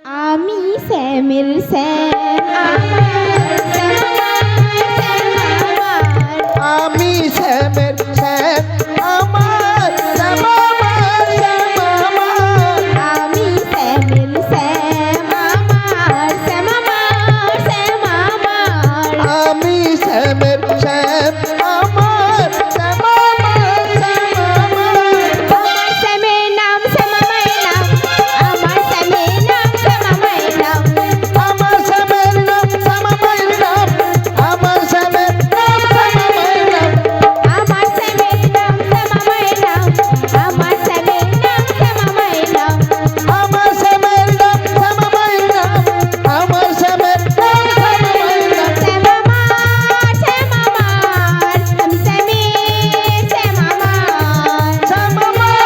আমি শ্যামের শ্যাম আমার আমি শ্যামের শ্যাম আমার শ্যাম আমার শ্যাম আমার আমি শ্যামের শ্যাম আমার শ্যাম আমার শ্যাম আমার আমি শ্যামের শ্যাম আমার শ্যাম আমার শ্যাম আমার আমার শ্যামের নাম শ্যামামায়ের নাম আমার শ্যামের নাম শ্যামামায়ের নাম আমার শ্যামের নাম শ্যামামায়ের নাম আমার শ্যামের নাম শ্যামামায়ের নাম আমার শ্যামের নাম শ্যামামায়ের নাম আমার শ্যামের নাম শ্যামামায়ের নাম আমার শ্যামের নাম শ্যামামায়ের নাম আমার শ্যামের নাম শ্যামামায়ের নাম শ্যামামার শ্যামামার আমি শ্যামের শ্যামামার শ্যামামার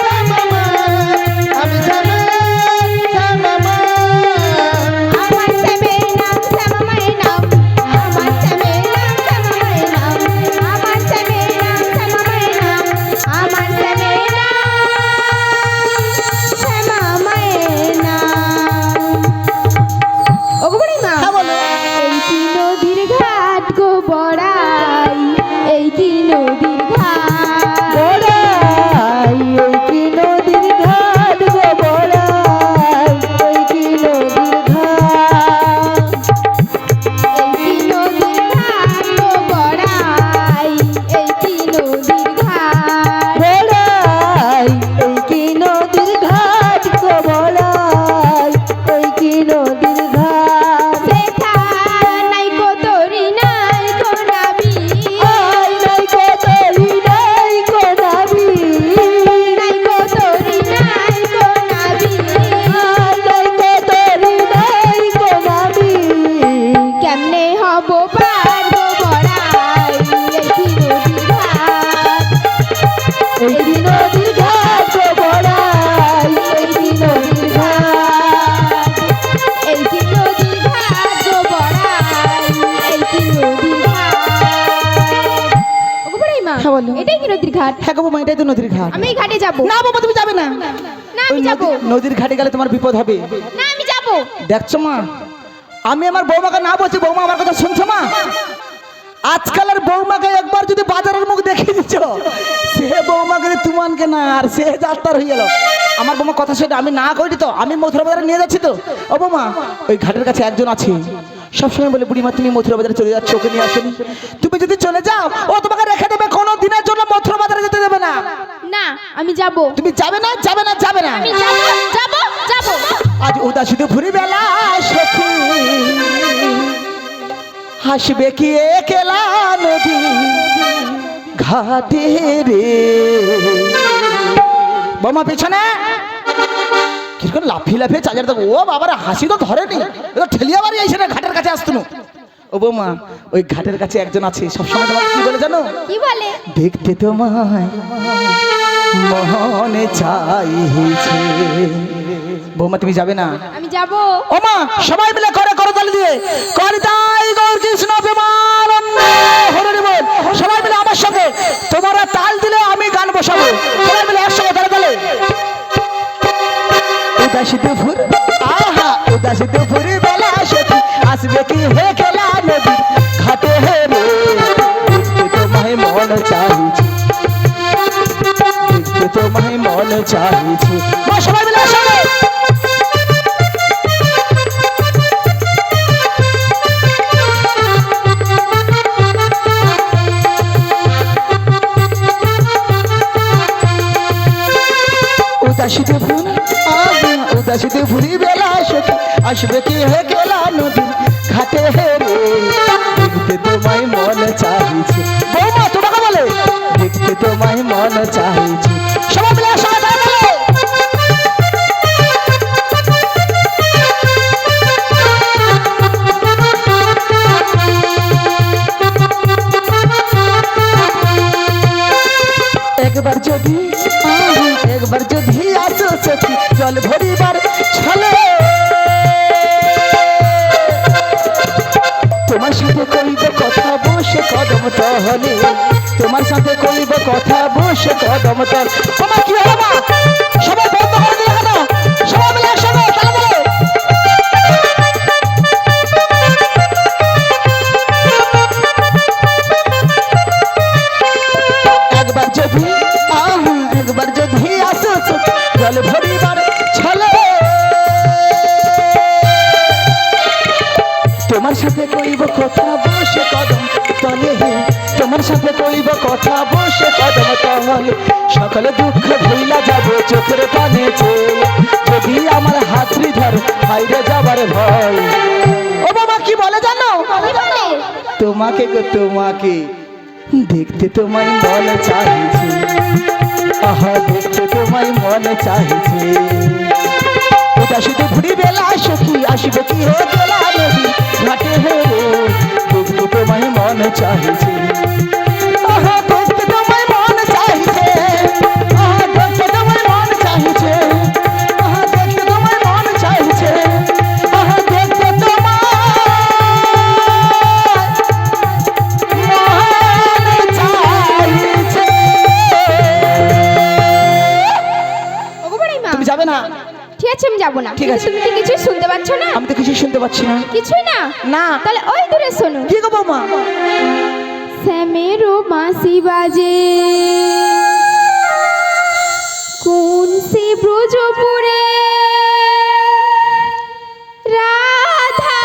শ্যামামার আমি শ্যামের শ্যামামার আমার শ্যামের নাম শ্যামামায়ের নাম আমার শ্যামের নাম শ্যামামায়ের নাম আমার শ্যামের নাম শ্যামামায়ের নাম আমার শ্যামের নাম শ্যামামায়ের নাম। ওগো বুড়িমা, হ্যাঁ বলো। এই কি নদীর ঘাট গো বড়াই, এই কি নদীর ঘাট বড়াই ওই কি নদীর ঘাট গো বড়াই ওই কি নদীর ঘাট এই কি নদীর ঘাট গো বড়াই, এই কি নদীর ঘাট বড়াই ওই কি নদীর ঘাট গো বড়াই ওই কি নদীর ঘাট শেখা নাই কো তরি নাই কো নাবি, আই নাই কো তরি নাই কো নাবি নাই কো তরি নাই কো নাবি, আই নাই কো তরি নাই কো নাবি কেমনে হব পার গো বড়াই, এই কি নদীর ঘাট এই কি নদীর ঘাট গো বড়াই এই কি নদীর ঘাট এই কি নদীর ঘাট গো বড়াই, এই কি নদীর ঘাট। ওগো বুড়িমা, হ্যাঁ বলো। এটাই কি নদীর ঘাট? হ্যাঁ গো বৌমা, এটাই তো নদীর ঘাট। আমি এই ঘাটে যাব না বাবা, তুমি যাবে না। না ওই আমি যাব নদীর ঘাটে গেলে তোমার বিপদ হবে। না আমি যাব দেখছো মা, আমি আমার বৌমাকে না বলছি, বৌমা আমার কথা শুনছো মা? আজকালের বৌমাকে একবার যদি বাজারের মুখ দেখিয়ে দিচ্ছ, সে বৌমাকে তুমানকে না আর সে যাত্রার হয়ে গেল। আমার বৌমা কথা সেটা আমি না করি তো, আমি মথুরা বাজারে নিয়ে যাচ্ছি তো। ও বৌমা, ওই ঘাটের কাছে একজন আছে, সবসময় বলে বুড়িমা তুমি মথুরা বাজারে চলে যাচ্ছ, ওকে নিয়ে আসেনি। তুমি যদি চলে যাও, ও তোমাকে রেখে দেবে, কোনো দিনের জন্য মথুরা বাজারে যেতে দেবে না। না আমি যাব তুমি যাবে না, যাবে না, যাবে না। আমি যাব যাব যাব আজ উদাসী দুপুরি বেলা সখী হাসবে কি একলা নদী ঘাটে রে। বোমা পেছনে কিরকম লাফিয়ে লাফিয়ে চার্জার দেবো। ও বাবার হাসি তো ধরেনি, ঠেলিয়া বাড়ি আইসে না, ঘাটের কাছে আসতো। ও বৌমা, ওই ঘাটের কাছে একজন আছে, সবসময় তোমাকে কি বলে জানো? কি বলে? দেখতে তোমায় মনে চাইছে। বৌমা তুমি যাবে না? আমি যাব ও মা, সবাই মিলে করে করতালি দিয়ে করিতাই গৌর কৃষ্ণ প্রেমানন্দ হরি বল। সবাই মিলে আমার সঙ্গে, তোমরা তাল দিলে আমি গান বসাবো। সবাই মিলে একসঙ্গে তালে তালে। উদাসী দুপুর, আহা উদাসী দুপুর বেলা সখী আসবে কি হে খেলা নদী ঘাটে হে রে। দেখতে তোমায় মন চাইছে, দেখতে তোমায় মন চাইছে। মা সবাই মিলে একসঙ্গে। উদাসীতে ফুল, উদাসীতে ফুলি বেলা সখী আসবে কি হে গেলা নদী ঘাটে হে রে। দেখতে তোমায় মন চাইছে। বৌমা তোমাকে বলে দেখতে তোমায় মন চাইছে। সবাই মিলে একসঙ্গে তালে তালে। একবার যদি, একবার যদি আসো সখী জল ভরিবার ছলে, তোমার সাথে কইব কথা বসে কদম তলে, তোমার সাথে কইব কথা বসে কদম তল। তোমার কি হলো মা? সবাই বন্ধ করে দিলে কেন? সবাই মিলে একসঙ্গে তালে তালে। তোমার সাথে কইব কথা বসে কদম তলে, তোমার সাথে কইব কথা বসে কদম তলে, সকালে দুঃখ ভুইলা যাব চোখের পানে চেয়ে, যদি আমার হাতড়ি ধর হাইরে যাবার ভয়। ও বাবা কি বলে জানো, কি বলে? তোমাকে গো তোমাকে দেখতে তোমায় মন চাইছে, আহা দেখতে তোমায় মন চাইছে, ওটা শুধু ঘুরি বেলা সখী আসবে কি হে তোলা নদী ঘাটে হে রে, দেখতে তোমায় মন চাইছে, আহা দেখতে তোমায় মন চাইছে, আহা দেখতে তোমায় মন চাইছে, আহা দেখতে তোমায় মন চাইছে, আহা দেখতে তোমায় মন চাইছে। ওগো বুড়িমা, তুমি যাবে না? ঠিক আছে আমি যাবো না। ঠিক আছে। তুমি কি কিছুই শুনতে পাচ্ছ না? আমি তো কিছু শুনতে পাচ্ছি না। কিছুই না? না। তাহলে ওই দূরে শোনো। কি গো বৌমা? শ্যামেরও বাঁশি বাজে কোন সে ব্রজপুরে, রাধা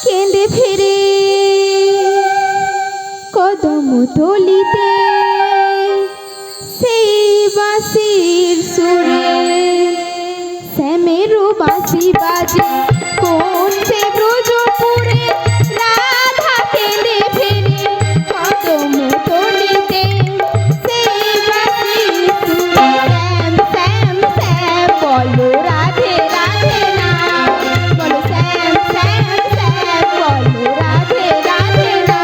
কেঁদে ফিরে কদম তলিতে সেই বাঁশির সুরে। শ্যামেরও বাঁশি বাজে কোন সে ব্রজপুরে, রাধা কেঁদে ফিরে কদম তলিতে সেই বাঁশির সুরে। শ্যাম শ্যাম শ্যাম বলো রাধে রাধে না, বলো শ্যাম শ্যাম শ্যাম বলো রাধে রাধে না।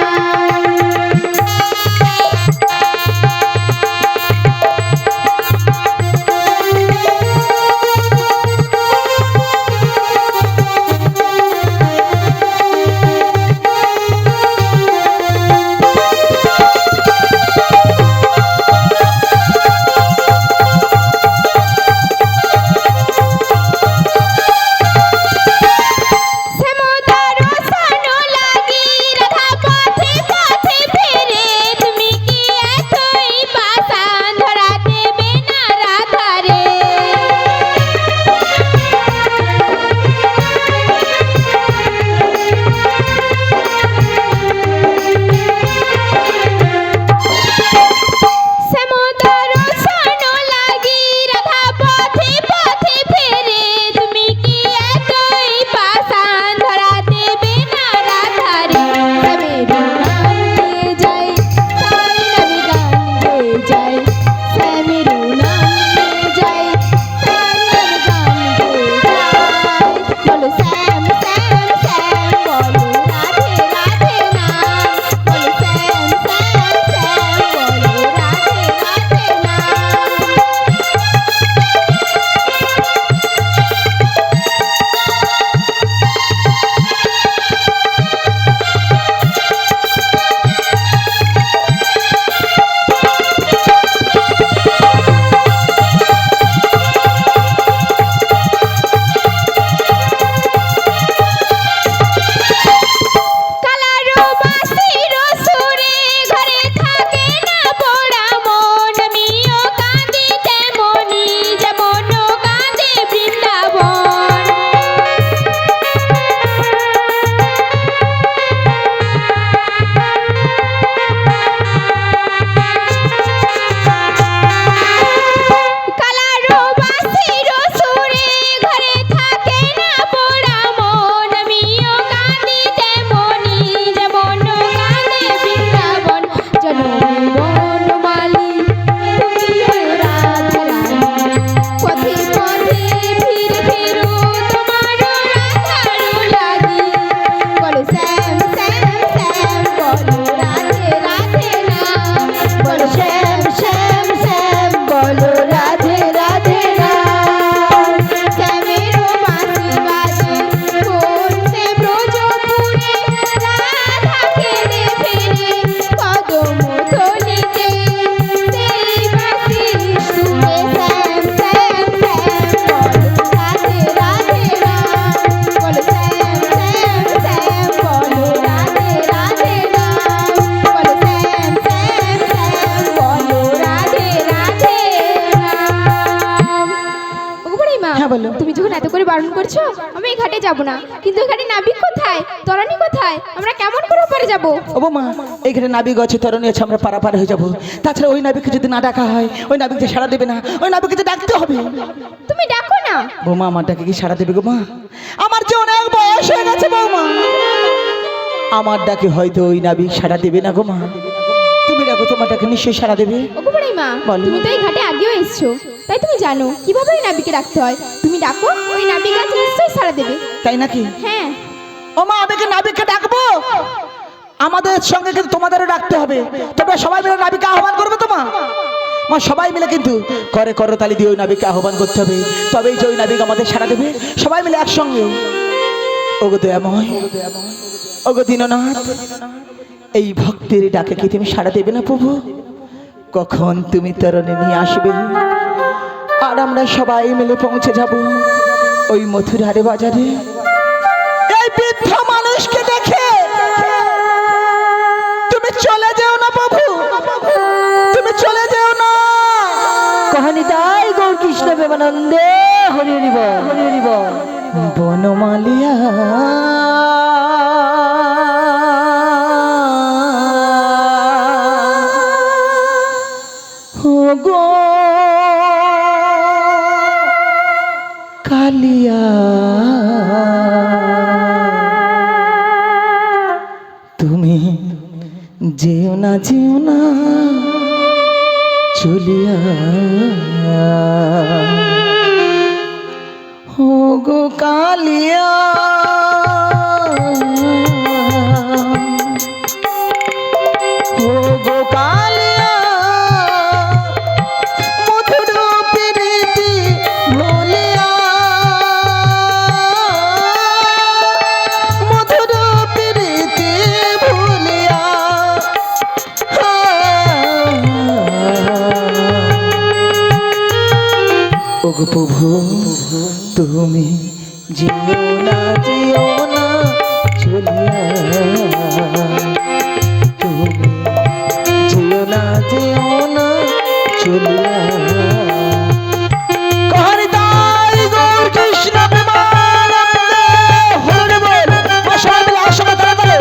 এত করে বারণ করছো, আমি এই ঘাটে যাব না। কিন্তু এখানে নাবিক কোথায়, তরানি কোথায়, আমরা কেমন করে ওপারে যাব? ও বৌমা, এইখানে নাবিক আছে, তরণী আছে, আমরা পারাপার হয়ে যাবো। তাছাড়া ওই নাবিককে যদি না ডাকা হয়, ওই নাবিক যে সাড়া দেবে না, ওই নাবিককে যে ডাকতে হবে। তুমি ডাকো না। বৌমা, আমার ডাকে কি সাড়া দেবে গো মা? আমার যে অনেক বয়স হয়ে গেছে বৌমা, আমার ডাকে হয়তো ওই নাবিক সাড়া দেবে না গো মা। তুমি ডাকো, তোমার ডাকে নিশ্চয়ই সাড়া দেবে। ওগো বড়াই মা, বলো। তুমি তো এই ঘাটে আগেও এসছো, তাই তুমি জানো কিভাবে ওই নাবিকে ডাকতে হয়। তুমি ডাকো, ওই নাবিক আজ নিশ্চয়ই সাড়া দেবে। তাই নাকি? হ্যাঁ। ও মা, আমি কি নাবিককে ডাকবো? আমাদের সঙ্গে কিন্তু তোমাদেরও ডাকতে হবে। তোমরা সবাই মিলে নাবিককে আহ্বান করবে তো মা? মা, সবাই মিলে কিন্তু করে করতালি দিয়ে ওই নাবিককে আহ্বান করতে হবে, তবেই যে ওই নাবিক আমাদের সাড়া দেবে। সবাই মিলে একসঙ্গে। ওগো দয়াময়, ওগো দীননাথ, এই ভক্তের ডাকে কি তুমি সাড়া দেবে না প্রভু? কখন তুমি তরণে নিয়ে আসবে আর আমরা সবাই মিলে পৌঁছে যাব ওই মথুরারে বাজারে। এই বৃদ্ধ মানুষকে দেখে তুমি চলে যেও না প্রভু, তুমি চলে যেও না। কহানি তাই গৌর কৃষ্ণ প্রেমানন্দে হরি হরি বল, হরি হরি বল। বনমালিয়া ও গো কালিয়া, তুমি যেও না, যেও না চলিয়া। ও গো কালিয়া, ও গো কালিয়া, মধুর প্রীতি ভুলিয়া, মধুর প্রীতি ভুলিয়া। ও গো প্রভু, তুমি যেও না, যেও না চলিয়া, তুমি যেও না, যেও না চলিয়া। কহানি তাই গৌর কৃষ্ণ প্রেমানন্দে হরি বল। সবাই মিলে একসঙ্গে তাড়াতাড়ি।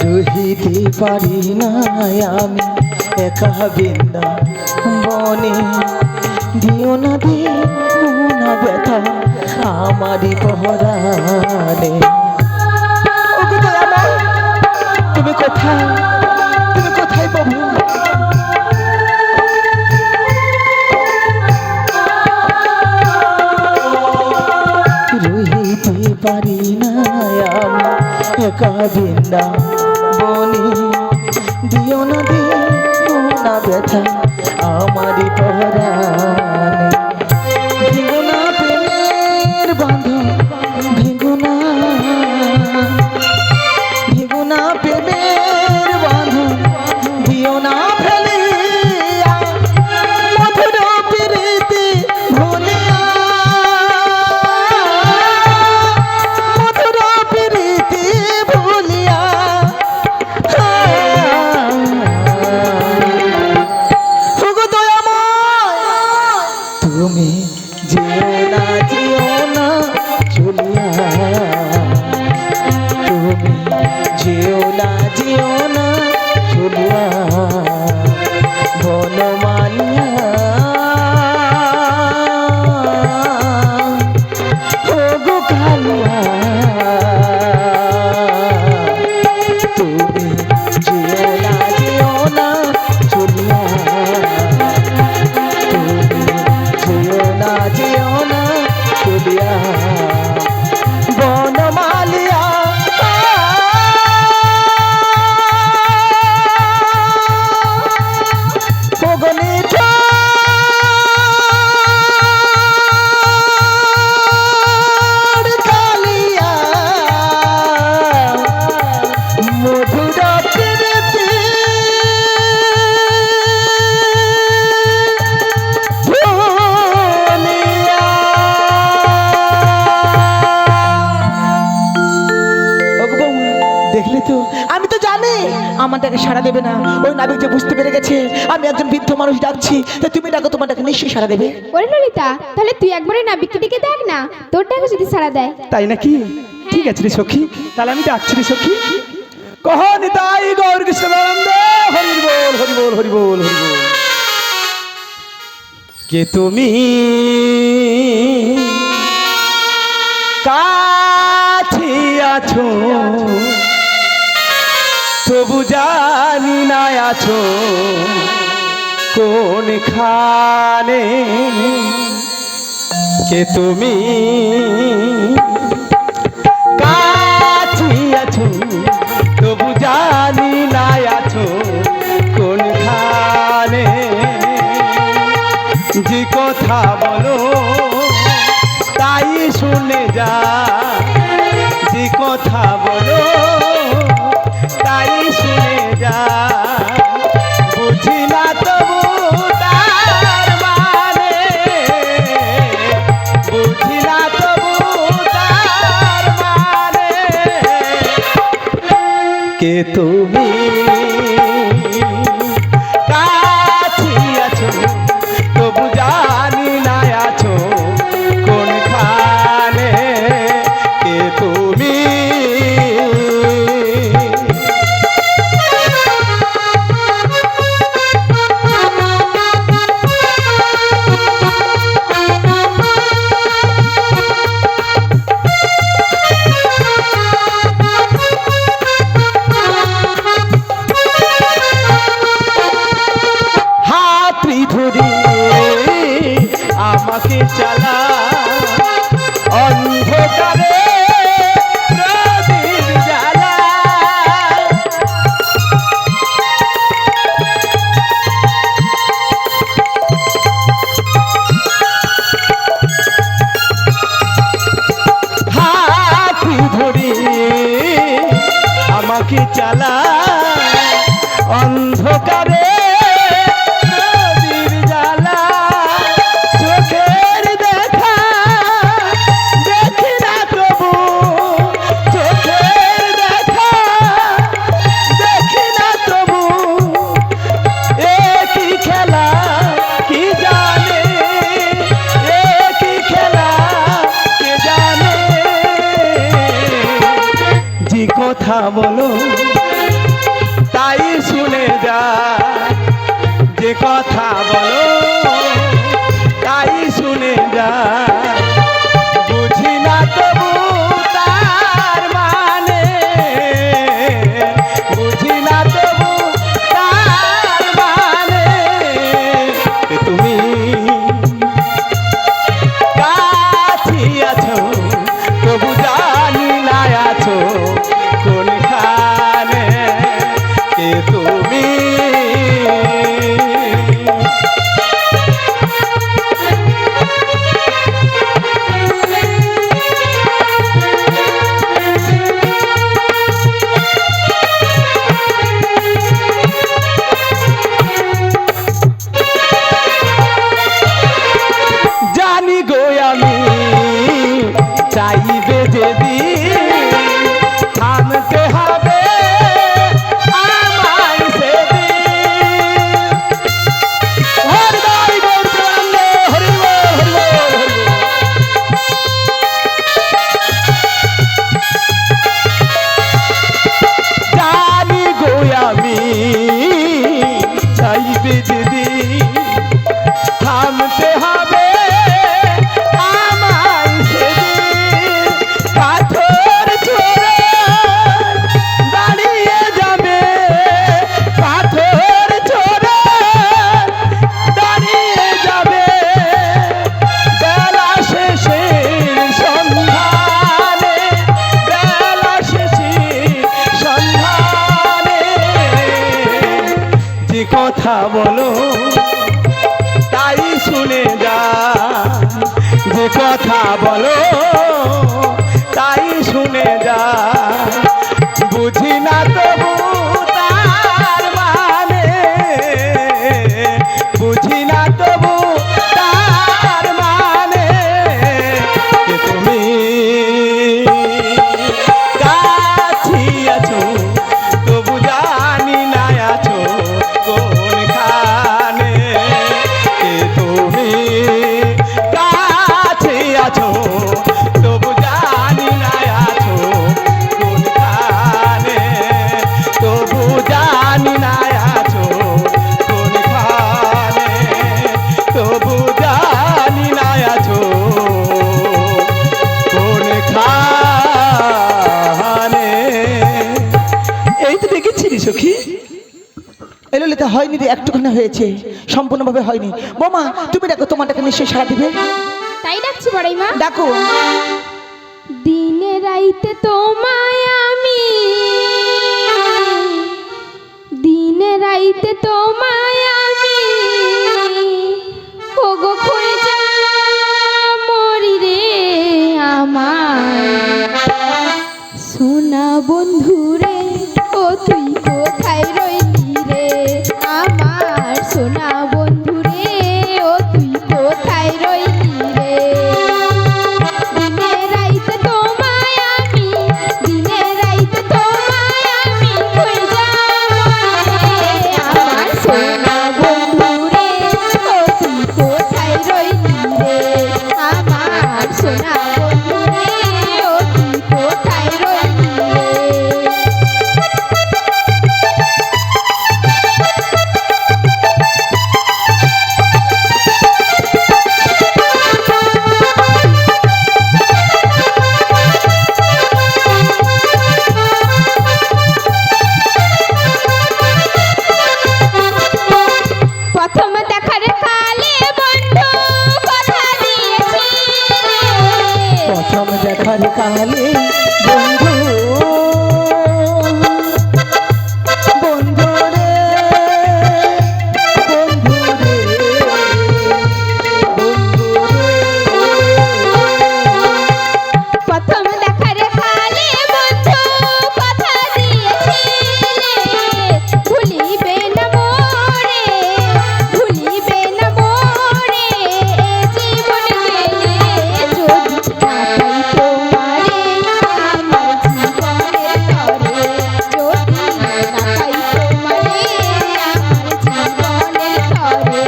রহিতে পারি না আমি একা বৃন্দা বনে, দিও না, দিও না ব্যথা আমারই পহরানে। ওগো দয়াময়, তুমি কোথায়, তুমি কোথায় প্রভু? রহিতে পারি না আমি একা বৃন্দা বনে, দিও না, দিও না ব্যথা আমারই পহরানে। ভিগো না প্রেমের বাঁধন, ভিগো না, ভিগো না প্রেমের বাঁধন, দিও না ফেলিয়া, মধুর প্রীতি ভুলিয়া, মধুর প্রীতি ভুলিয়া। ওগো দয়াময়, তুমি যেও না, যেও না চলিয়া, তুমি যেও না, যেও না চলিয়া। বনমালিয়া, ও গো কালিয়া, তুমি যেও না, যেও না চলিয়া, তুমি যেও না, যেও না চলিয়া। বনমালিয়া, কালিয়া, আমার ডাকে সাড়া দেবে না। ওই নাবিক যে বুঝতে পেরে গেছে আমি একজন বৃদ্ধ মানুষ ডাকছি, তা তুমি ডাকো, তোমার ডাকে নিশ্চয়ই সাড়া দেবে। ওরে ললিতা, তাহলে তুই একবারে নাবিককে ডেকে দেখ না, তোর ডাকে যদি সাড়া দেয়। তাই নাকি? ঠিক আছে রে সখী, তাহলে আমি ডাকছি রে সখী। কহনি তাই গৌর কৃষ্ণ প্রেমানন্দে হরি বল হরি বল হরি বল হরি বল। কে তুমি কাছে আছো তবু জানি না আছো কোনখানে। কে তুমি কাছে আছো তবু জানি না আছো কোনখানে। যে কথা বলো তাই শুনে যা, যে কথা বলো তাই শুনে যা। বুঝি না তবু তার মানে, বুঝি না তবু তার মানে। কে তুমি কাছে আছো তবু জানি না আছো কোনখানে। কে তুমি আমাকে চালা অন্ধকারে প্রদীপ জ্বালা। হাতি ধরি আমাকে চালা অন্ধকারে কথা বলো তাই শুনে যা, যে কথা বলো তাই শুনে যা। বুঝি না তবু তার মানে, বুঝি না তবু তার মানে। তুমি কাছে আছো তবু জানি না আছো কোনখানে। কে তুমি জানি গো আমি চাইবে যেদিন থামতে হবে আমায় সেদিন। হরি হরি বল প্রেমানন্দে হরি বল হরি বল হরি বল। জানি গো আমি চাইবে যেদিন থামতে হবে আমায় সেদিন। পাথর ছোড়ে দাঁড়িয়ে যাবে, পাথর ছোড়ে দাঁড়িয়ে যাবে। বেলা শেষের সন্ধানে, বেলা শেষের সন্ধানে। যে কথা বলো তাই শুনে যা, যে কথা বলো তাই শুনে যা। বুঝি না তবু তার মানে, বুঝি না তবু তার মানে। কে তুমি কাছে আছো তবু জানি তা হয়নি রে, একটুখানি হয়েছে, সম্পূর্ণভাবে হয়নি। বৌমা তুমি ডাকো, তোমারটাকে নিশ্চয়ই সারা দিবে। তাই ডাকছি বড়াই মা। ডাকো। দিনে রাইতে তোমায় আমি, দিনে রাইতে তোমায় আমি, ওগো খুঁজা মরি রে আমার সোনা বন্ধু রে, ও তুই কোথায় রইলি রে আমার সোনা বন্ধু রে, ও তুই কোথায় রইলি রে। দিনে রাইতে তোমায় আমি, দিনে রাইতে তোমায় আমি খুঁজা মরি রে আমার সোনা বন্ধু রে, ও তুই কোথায় রইলি রে আমার সোনা বন্ধু রে, ও তুই কোথায় রইলি রে। প্রথম দেখার কালে বন্ধু কথা দিয়েছিলে, প্রথম দেখার কালে বন্ধু, বন্ধু রে, বন্ধু রে, বন্ধু রে। প্রথম দেখার কালে বন্ধু কথা দিয়েছিলে, ভুলিবে না মোরে, ভুলিবে না মোরে জীবন গেলে যদি না পাই তোমারে আমার জীবনের তরে, যদি না পাই তোমারে আমার জীবনের তরে।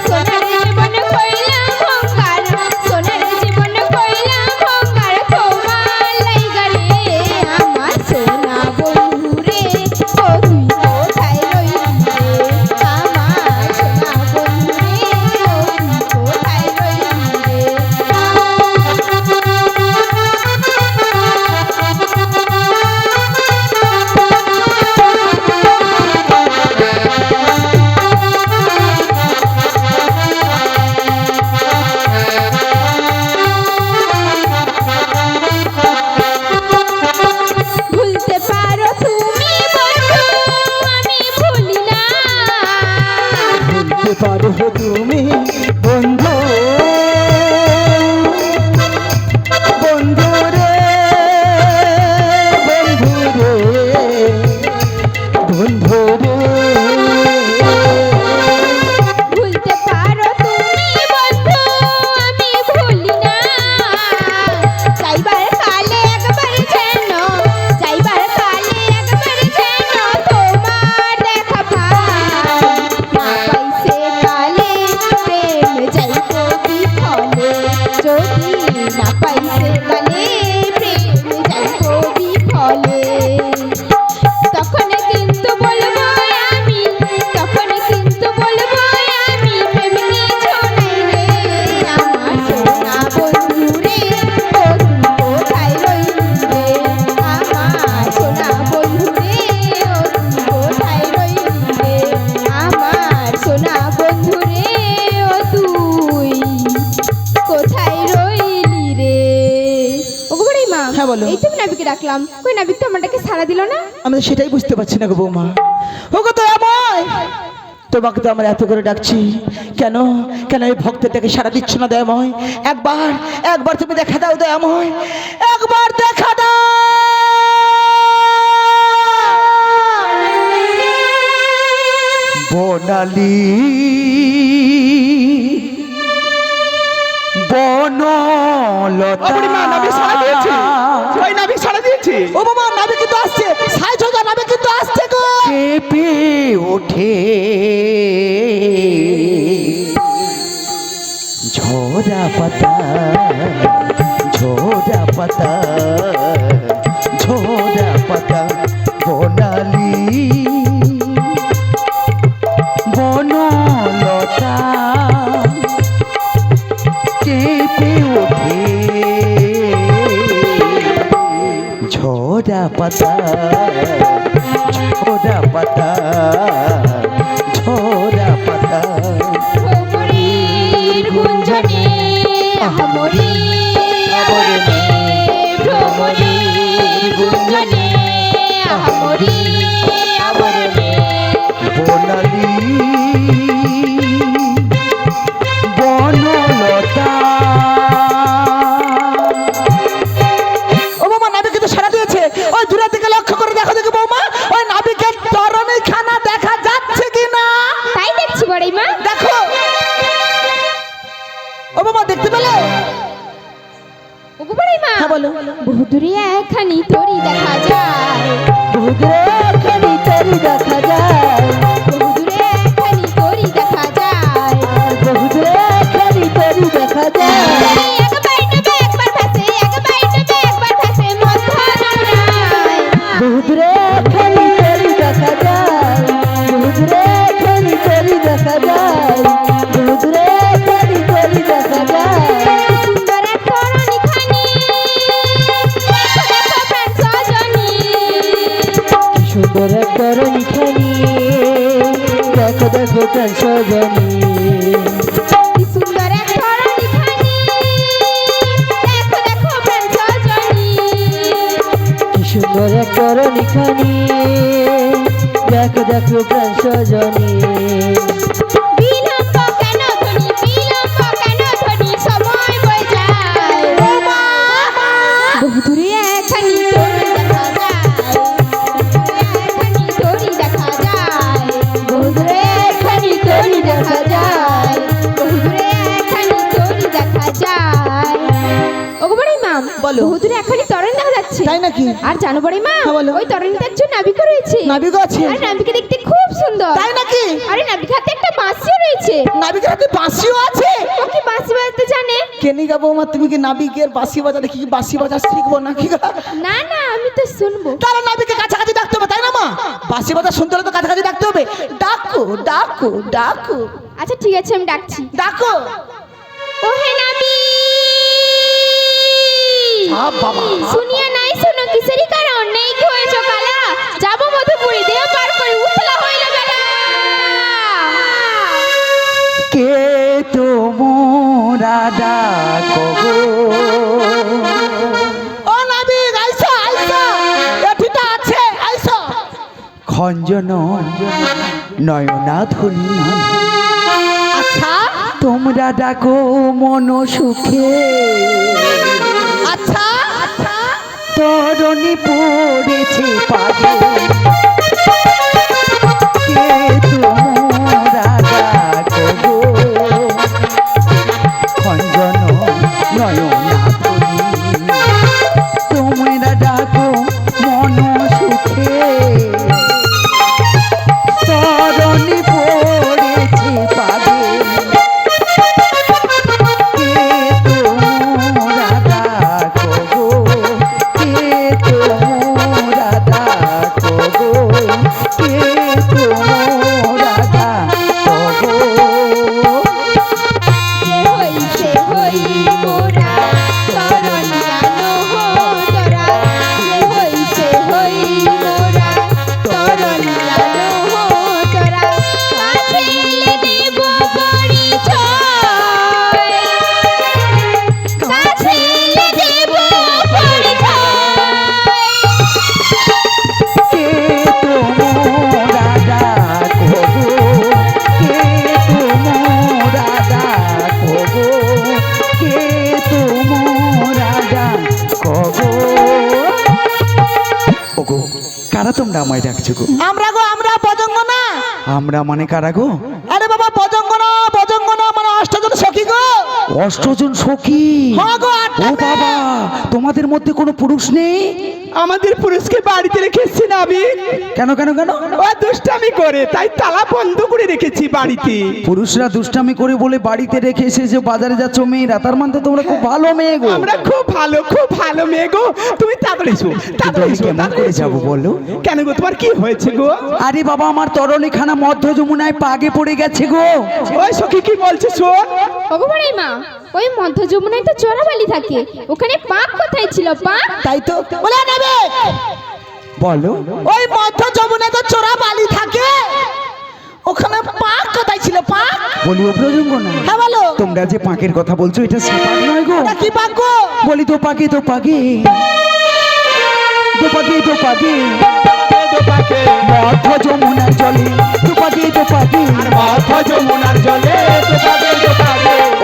সোনার জীবন কইলাম ভঙ্গার, সোনার জীবন কইলাম ভঙ্গার, তোমার লাইগা রে আমার সোনা বন্ধু রে, ও তুই কোথায় রইলি রে আমার সোনা বন্ধু রে, ও তুই কোথায় রইলি রে। ভুলতে পারো তুমি বন্ধু, আমি ভুলি না, ভুলতে পারো তুমি বন্ধু, বন্ধু রে, বন্ধু রে, বন্ধু রে। ভুলতে পারো তুমি বন্ধু, আমি ভুলি না, যাইবার কালে একবার যেন, যাইবার কালে একবার যেন তোমার দেখা পাই, না পাইছে কালে প্রেম যাইব বিফলে, যদি না পাইছে কালে প্রেম যাইব বিফলে। তখন কিন্তু বলবো আমি, তখন কিন্তু বলবো আমি, প্রেম কিছু নাই রে আমার সোনা বন্ধু রে, ও তুই কোথায় রইলি রে আমার সোনা বন্ধু রে, ও তুই কোথায় রইলি রে আমার সোনা বন্ধু রে, ও তুই কোথায় রইলি রে। ওগো বড়ি মা, হ্যাঁ, বলো। এই তুমি নাবিকে ডাকলাম, কই নাবিক তো আমারটাকে সাড়া দিল না। আমি তো সেটাই বুঝতে পারছি না গো বৌমা। ওগো তো আমায়, তোমাকে তো আমরা এত করে ডাকছি, কেন কেন এই ভক্তটাকে সারা দিচ্ছ না দয়াময়? একবার একবার তুমি দেখা দাও দয়াময়, একবার দেখা দাও। বনালি বনলতা, নাবিক সাড়া দিয়েছে। ও বাবা নাবিক কিন্তু আসছে, সাইজ হয়ে যা, নাবিক কিন্তু আসছে গো। কেঁপে ওঠে ঝরা পাতা, ঝরা পাতা, ঝরা পাতা, বনালি বনলতা কেঁপে ওঠে ঝরা পাতা, ঝোরা পাতা ঝোরা পাতা ভ্রমরের গুঞ্জনে আহামরি আবরণে ভ্রমরের গুঞ্জনে আহামরি আবরণে বনালি বনলতা। ও বাবা, নাবিকে তো সারা দিয়েছে। ওই দূরের দিকে লক্ষ্য করে দেখো দেখি বৌমা, ওই নাবিকের তরণী খানা দেখা যাচ্ছে কিনা। তাই দেখছি বড়াইমা। দেখো ও বাবা, দেখতে পেলে? ওগো বড়াইমা, হ্যাঁ বলো। বহুদূরে একখানি তরি দেখা যায়, বহুদূরে একখানি তরি দেখা যায়, বহুদূরে একখানি তরি দেখা যায়, আর বহুদূরে একখানি তরি দেখা যায়। একবার ডুবে একবার ভাসে, একবার ডুবে একবার ভাসে মধ্যা যমুনায়। বহুদূরে একখানি তরি দেখা যায়, বহুদূরে একখানি তরি দেখা যায়, বহুদূরে একখানি তরি দেখা যায়। সুন্দর এক তরণীখানি, দেখো দেখো প্রাণ সজনী। কি সুন্দর এক তরণীখানি, দেখো দেখো প্রাণ সজনী। কি সুন্দর এক তরণীখানি, দেখো দেখো প্রাণ সজনী। কি সুন্দর এক তরণীখানি, দেখো দেখো প্রাণ সজনী। বিলম্ব কেন ধ্বনি, বিলম্ব কেন ধ্বনি, সময় বয়ে যায়। বহুদূরে একখানি তরি দেখা যায়, বহুদূরে একখানি তরি দেখা যায়, বহুদূরে একখানি তরি দেখা যায়, বহুদূরে একখানি তরি দেখা যায়। ওগো বড়াইমা, বলো। বহুদূরে একখানি তরণ দেখা যাচ্ছে। তাই নাকি? আর জানো বড়াইমা, হ্যাঁ, বলো। ওই তরণীতে একজন নাবিকও রয়েছে। নাবিক আছে? আর নাবিকে দেখতে খুব সুন্দর। তাই নাকি? আরে নাবিক হাতে একটা বাঁশিও রয়েছে। নাবিকের হাতে বাঁশিও আছে? ও কি বাঁশি বাজাতে জানে? কেনিকা বৌমা, তুমি কি নাবিকের বাঁশি বাজাতে কি বাঁশি বাজা শিখবো নাকি? না না, আমি তো শুনবো। তারা নাবিকে কাছাকাছি ডাকতে হবে, তাই না মা? বাঁশি বাজা শুনতে হলে তো কাছাকাছি ডাকতে হবে। ডাকো ডাকো ডাকো আচ্ছা ঠিক আছে, আমি ডাকছি। ডাকো। ও হে নাবি, বাবা, শুনিয়া নাই শোনো কিসেরই কারণ, নেই কি হয়েছ কালা, যাবো মধুপুরি, দেহ পার করে উতলা হইল বেলা। কে তোমরা ডাকো গো? ও নাবিক, আইসো আইসো, এঠিটা আছে, আইসো। খঞ্জন নয়নাধনী, আচ্ছা তোমরা ডাকো মন সুখে, আচ্ছা তরণী পড়েছে পাগে, কে তোমরা ডাকো গো? খঞ্জন নয়নাধনী, তোমরা ডাকো মন সুখে, তরণী পড়েছে পাগে, কে তোমরা ডাকো গো? কে তোমরা ডাকো গো? কে তোমরা ডাকো গো? যে হইছে হই মোরা তরণিয়ানো হো তোরা, যে হইছে হই মোরা তরণিয়ানো হো তোরা, কাছে এলে দেব পরিচয়, কাছে এলে দেব পরিচয়। কে তোমরা ডাকো গো? কে তোমরা ডাকো গো? কে তোমরা ডাকো গো? ওগো, কারা তোমরা আমায় ডাকছো গো? আমরা গো, আমরা পজঙ্গনা। আমরা মানে কারা গো? আরে বাবা, পজঙ্গনা পজঙ্গনা মানে অষ্টজন সখী গো। অষ্টজন সখী? হ্যাঁ গো। ও বাবা, তোমাদের মধ্যে কোনো পুরুষ নেই? আমাদের পুরুষকে বাড়িতে রেখেছি নাবিক। কেন কেন কেন? ও দুষ্টামি করে, তাই তালা বন্ধ করে রেখেছি বাড়িতে। পুরুষরা দুষ্টামি করে বলে বাড়িতে রেখে এসে বাজারে যাচ্ছ মেয়েরা, তার মানে তো তোমরা খুব ভালো মেয়ে গো। আমরা খুব ভালো মেয়ে গো। তুমি তাড়াতাড়ি এসো, তাড়াতাড়ি এসো, কেমন তাড়াতাড়ি করে এসো। যাবো বলো? কেন গো, তোমার কি হয়েছে গো? আরে বাবা, আমার তরণীখানা মধ্য যমুনায় পাগে পড়ে গেছে গো। ওই সখী কি বলছে শোন। ওগো বড়াইমা, ওই মধ্য যমুনায় তো চোরাবালি থাকে, ওখানে পাপ কোথায় ছিল পাপ? তাই তো বলে নেবে। বলো। ওই মধ্য যমুনা তো চোরা বালি থাকে, ওখানে পাক কোথায় ছিল পাক? বলি ও প্রজঙ্গ না, হ্যাঁ বলো। তোমরা যে পাকের কথা বলছো এটা সে পাক নয় গো। এটা কি পাক গো? বলি তো পাকে তো পাকে তো পাকে তো পাকে মধ্য যমুনার জলে তো পাকে তো পাকে যমুনার জলে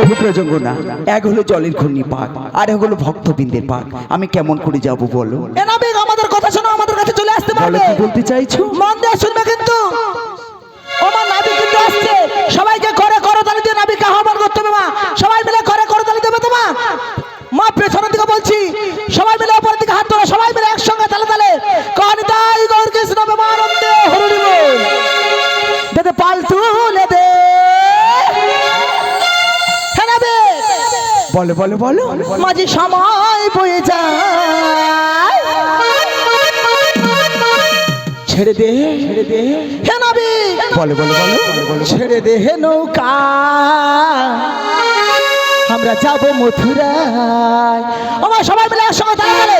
অভি প্রজঙ্গ না, এক হলো জলের ঘূর্ণি পাক আর এক হলো ভক্তবৃন্দের পাক। আমি কেমন করে যাব বলো? এ নাবিক আমাদের কথা শোনো, আমাদের কাছে চলে আসতে বলো পারবে? কি বলতে চাইছো? মন দিয়ে শুনবে কিন্তু। আমার নাবিক কিন্তু আসছে, সবাইকে করে করতালি দিয়ে নাবিককে আহ্বান করতে হবে মা। সবাই মিলে করে করতালি দেবে তো মা। মা পেছনের দিকে বলছি, সবাই মিলে উপরের দিকে হাত তোলো, সবাই মিলে একসঙ্গে তালে তালে কনিতাই গৌর কৃষ্ণ প্রেমানন্দে হরি বল। দে পাল তুলে দে। হ্যাঁ নাবিক, বলো বলো বলো। মাঝে সময় বয়ে যায়, ছেড়ে দে ছেড়ে দে হে নাবিক বলো বলো বলো বলো। ছেড়ে দে হে নৌকা, আমরা যাব মথুরায়। আমার সবাই মিলে একসঙ্গে তালে তালে